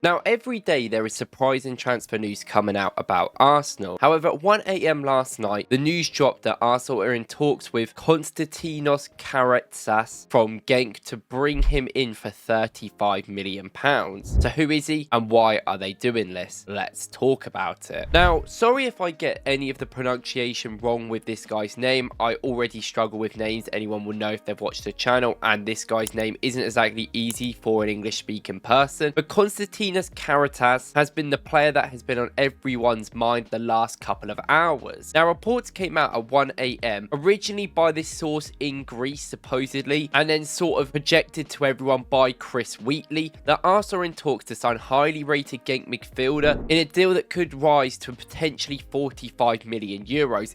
Now, every day there is surprising transfer news coming out about Arsenal. However, at 1 AM last night, the news dropped that Arsenal are in talks with Konstantinos Karatsas from Genk to bring him in for £35 million. So who is he and why are they doing this? Let's talk about it. Now, sorry if I get any of the pronunciation wrong with this guy's name. I already struggle with names. Anyone will know if they've watched the channel, and this guy's name isn't exactly easy for an English-speaking person. But Konstantinos Karatsas has been the player that has been on everyone's mind the last couple of hours. Now, reports came out at 1 AM, originally by this source in Greece, supposedly, and then sort of projected to everyone by Chris Wheatley, that Arsenal are in talks to sign highly rated Genk midfielder in a deal that could rise to potentially €45 million,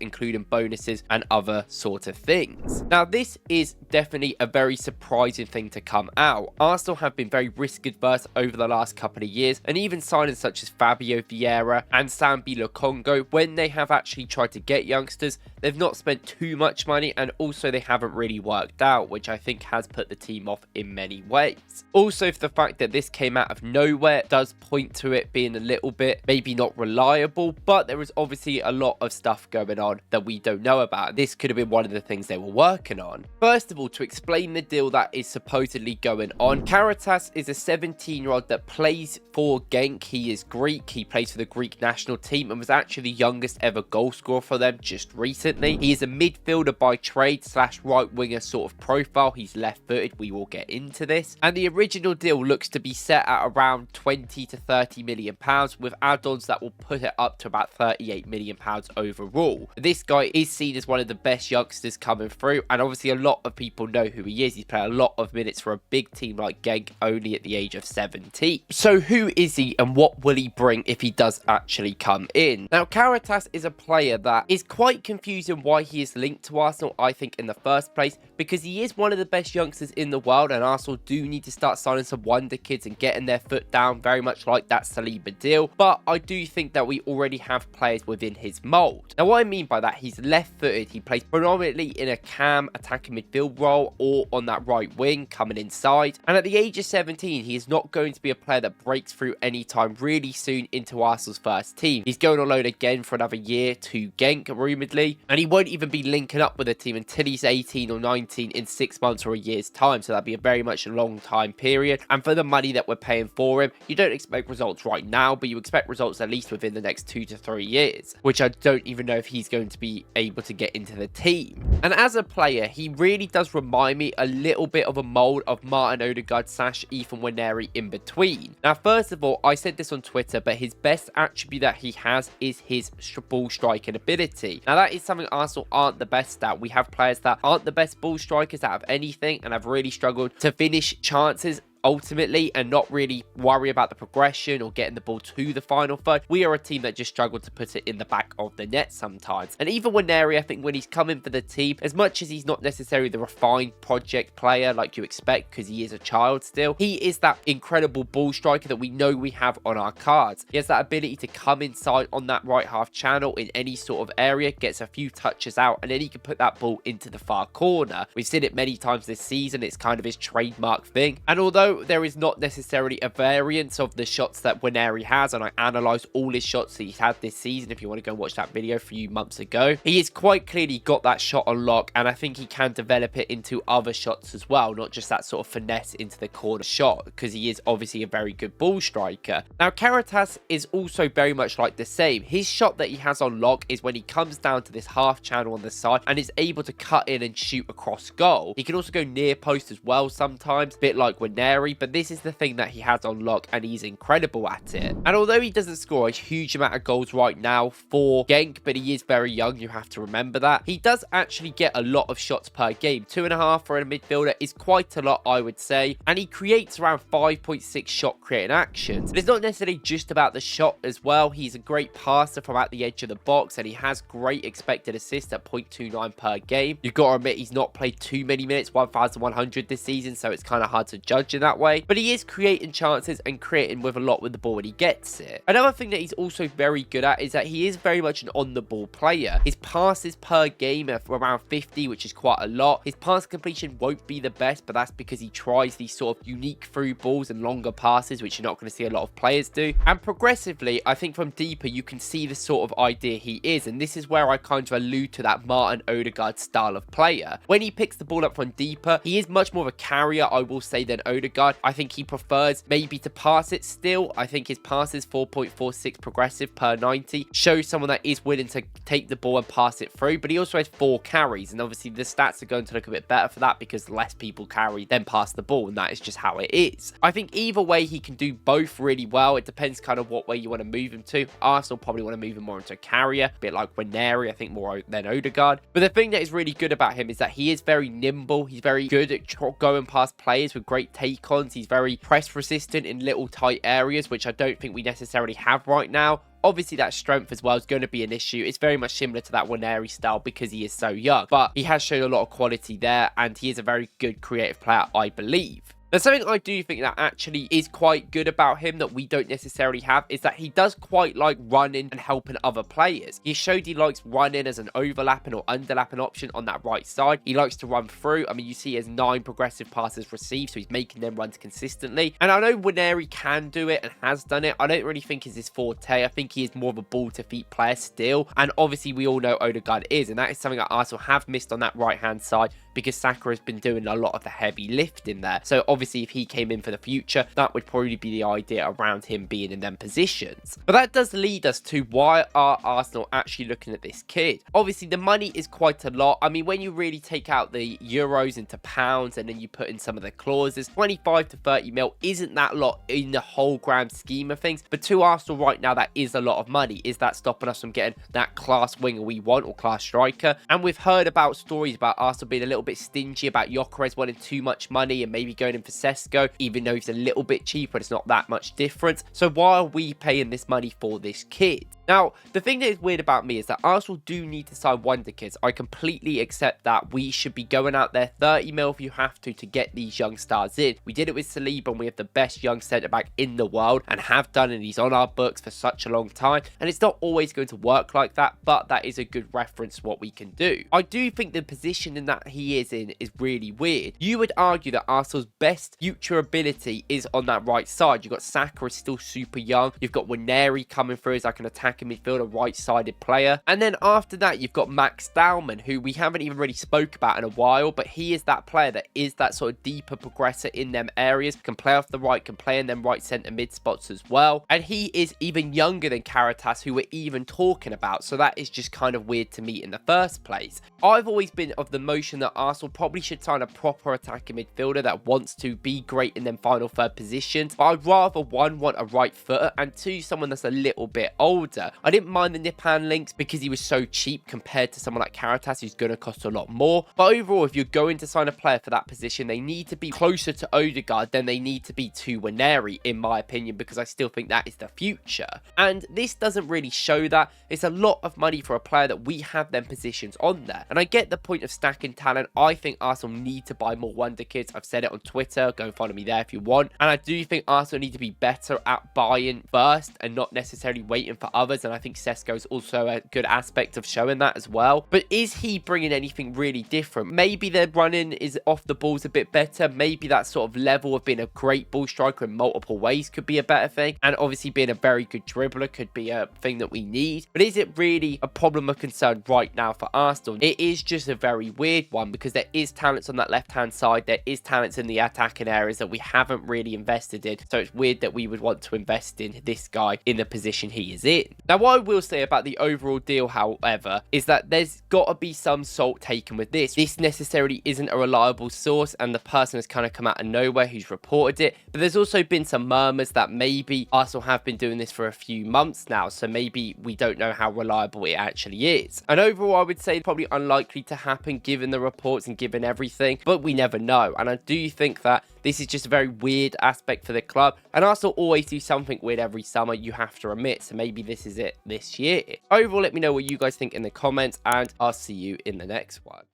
including bonuses and other sort of things. Now, this is definitely a very surprising thing to come out. Arsenal have been very risk adverse over the last couple of years, and even signings such as Fabio Vieira and Sambi Lokongo, when they have actually tried to get youngsters, they've not spent too much money, and also they haven't really worked out, which I think has put the team off in many ways. Also, for the fact that this came out of nowhere does point to it being a little bit maybe not reliable, but there is obviously a lot of stuff going on that we don't know about. This could have been one of the things they were working on. First of all, to explain the deal that is supposedly going on, Karatsas is a 17-year-old that plays for Genk. He is Greek. He plays for the Greek national team and was actually the youngest ever goal scorer for them just recently. He is a midfielder by trade / right winger sort of profile. He's left-footed. We will get into this. And the original deal looks to be set at around 20 to 30 million pounds, with add-ons that will put it up to about 38 million pounds overall. This guy is seen as one of the best youngsters coming through, and obviously a lot of people know who he is. He's played a lot of minutes for a big team like Genk only at the age of 17. So who is he and what will he bring if he does actually come in? Now, Karatsas is a player that is quite confusing why he is linked to Arsenal, I think, in the first place, because he is one of the best youngsters in the world, and Arsenal do need to start signing some Wonderkids and getting their foot down, very much like that Saliba deal. But I do think that we already have players within his mould. Now, what I mean by that, he's left-footed. He plays predominantly in a cam attacking midfield role or on that right wing coming inside. And at the age of 17, he is not going to be a player that breaks through anytime really soon into Arsenal's first team. He's going on loan again for another year to Genk, rumouredly, and he won't even be linking up with the team until he's 18 or 19 in 6 months or a year's time. So that'd be a very much a long time period. And for the money that we're paying for him, you don't expect results right now, but you expect results at least within the next 2 to 3 years, which I don't even know if he's going to be able to get into the team. And as a player, he really does remind me a little bit of a mould of Martin Odegaard / Ethan Nwaneri in between. Now, first of all, I said this on Twitter, but his best attribute that he has is his ball striking ability. Now, that is something Arsenal aren't the best at. We have players that aren't the best ball strikers out of anything and have really struggled to finish chances ultimately and not really worry about the progression or getting the ball to the final third. We are a team that just struggled to put it in the back of the net sometimes. And even Nwaneri, I think when he's coming for the team, as much as he's not necessarily the refined project player like you expect because he is a child still, he is that incredible ball striker that we know we have on our cards. He has that ability to come inside on that right half channel in any sort of area, gets a few touches out, and then he can put that ball into the far corner. We've seen it many times this season. It's kind of his trademark thing. And although there is not necessarily a variance of the shots that Nwaneri has, and I analysed all his shots that he's had this season, if you want to go and watch that video a few months ago, he is quite clearly got that shot on lock, and I think he can develop it into other shots as well, not just that sort of finesse into the corner shot, because he is obviously a very good ball striker. Now, Karatsas is also very much like the same. His shot that he has on lock is when he comes down to this half channel on the side and is able to cut in and shoot across goal. He can also go near post as well sometimes, a bit like Nwaneri, but this is the thing that he has on lock, and he's incredible at it. And although he doesn't score a huge amount of goals right now for Genk, but he is very young, you have to remember that, he does actually get a lot of shots per game. 2.5 for a midfielder is quite a lot, I would say, and he creates around 5.6 shot creating actions. But it's not necessarily just about the shot as well. He's a great passer from out the edge of the box, and he has great expected assists at 0.29 per game. You've got to admit he's not played too many minutes, 1,100 this season, so it's kind of hard to judge in that that way, but he is creating chances and creating with a lot with the ball when he gets it. Another thing that he's also very good at is that he is very much an on-the-ball player. His passes per game are around 50, which is quite a lot. His pass completion won't be the best, but that's because he tries these sort of unique through balls and longer passes, which you're not going to see a lot of players do. And progressively, I think from deeper, you can see the sort of idea he is, and this is where I kind of allude to that Martin Odegaard style of player. When he picks the ball up from deeper, he is much more of a carrier, I will say, than Odegaard. I think he prefers maybe to pass it still. I think his pass is 4.46 progressive per 90, shows someone that is willing to take the ball and pass it through, but he also has 4 carries, and obviously the stats are going to look a bit better for that because less people carry than pass the ball, and that is just how it is. I think either way he can do both really well. It depends kind of what way you want to move him to. Arsenal probably want to move him more into a carrier, a bit like Waneri, I think, more than Odegaard. But the thing that is really good about him is that he is very nimble. He's very good at going past players with great take-ons. He's very press resistant in little tight areas, which I don't think we necessarily have right now. Obviously, that strength as well is going to be an issue. It's very much similar to that Waneri style because he is so young. But he has shown a lot of quality there, and he is a very good creative player, I believe. Now, something I do think that actually is quite good about him that we don't necessarily have is that he does quite like running and helping other players. He showed he likes running as an overlapping or underlapping option on that right side. He likes to run through. I mean, you see he has 9 progressive passes received, so he's making them runs consistently. And I know Waneri can do it and has done it. I don't really think is his forte. I think he is more of a ball-to-feet player still. And obviously, we all know Odegaard is, and that is something that Arsenal have missed on that right-hand side because Saka has been doing a lot of the heavy lifting there. So obviously, if he came in for the future, that would probably be the idea around him being in them positions. But that does lead us to why are Arsenal actually looking at this kid? Obviously, the money is quite a lot. I mean, when you really take out the euros into pounds and then you put in some of the clauses, 25 to 30 mil isn't that lot in the whole grand scheme of things. But to Arsenal right now, that is a lot of money. Is that stopping us from getting that class winger we want or class striker? And we've heard about stories about Arsenal being a little bit stingy about Gyökeres wanting too much money and maybe going in for Sesko, even though he's a little bit cheaper. It's not that much difference. So why are we paying this money for this kid? Now, the thing that is weird about me is that Arsenal do need to sign Wonderkids. I completely accept that. We should be going out there 30 mil if you have to get these young stars in. We did it with Saliba, and we have the best young centre-back in the world and have done, and he's on our books for such a long time. And it's not always going to work like that, but that is a good reference to what we can do. I do think the position in that he is in is really weird. You would argue that Arsenal's best future ability is on that right side. You've got Saka, is still super young. You've got Waneri coming through as like an attacking midfielder, right-sided player. And then after that, you've got Max Dowman, who we haven't even really spoke about in a while, but he is that player that is that sort of deeper progressor in them areas, can play off the right, can play in them right centre mid spots as well. And he is even younger than Karatsas, who we're even talking about. So that is just kind of weird to me in the first place. I've always been of the motion that Arsenal probably should sign a proper attacking midfielder that wants to be great in them final third positions. But I'd rather, one, want a right footer, and two, someone that's a little bit older. I didn't mind the Nipan links because he was so cheap compared to someone like Karatsas, who's going to cost a lot more. But overall, if you're going to sign a player for that position, they need to be closer to Odegaard than they need to be to Waneri, in my opinion, because I still think that is the future. And this doesn't really show that. It's a lot of money for a player that we have them positions on there. And I get the point of stacking talent. I think Arsenal need to buy more Wonderkids. I've said it on Twitter. Go and follow me there if you want. And I do think Arsenal need to be better at buying first and not necessarily waiting for others. And I think Sesko is also a good aspect of showing that as well. But is he bringing anything really different? Maybe their running is off the balls a bit better. Maybe that sort of level of being a great ball striker in multiple ways could be a better thing. And obviously being a very good dribbler could be a thing that we need. But is it really a problem of concern right now for Arsenal? It is just a very weird one because there is talents on that left-hand side. There is talents in the attacking areas that we haven't really invested in. So it's weird that we would want to invest in this guy in the position he is in. Now, what I will say about the overall deal, however, is that there's got to be some salt taken with this. This necessarily isn't a reliable source, and the person has kind of come out of nowhere who's reported it. But there's also been some murmurs that maybe Arsenal have been doing this for a few months now, so maybe we don't know how reliable it actually is. And overall, I would say probably unlikely to happen given the reports and given everything, but we never know. And I do think that this is just a very weird aspect for the club, and Arsenal always do something weird every summer, you have to admit, so maybe this is it this year. Overall, let me know what you guys think in the comments, and I'll see you in the next one.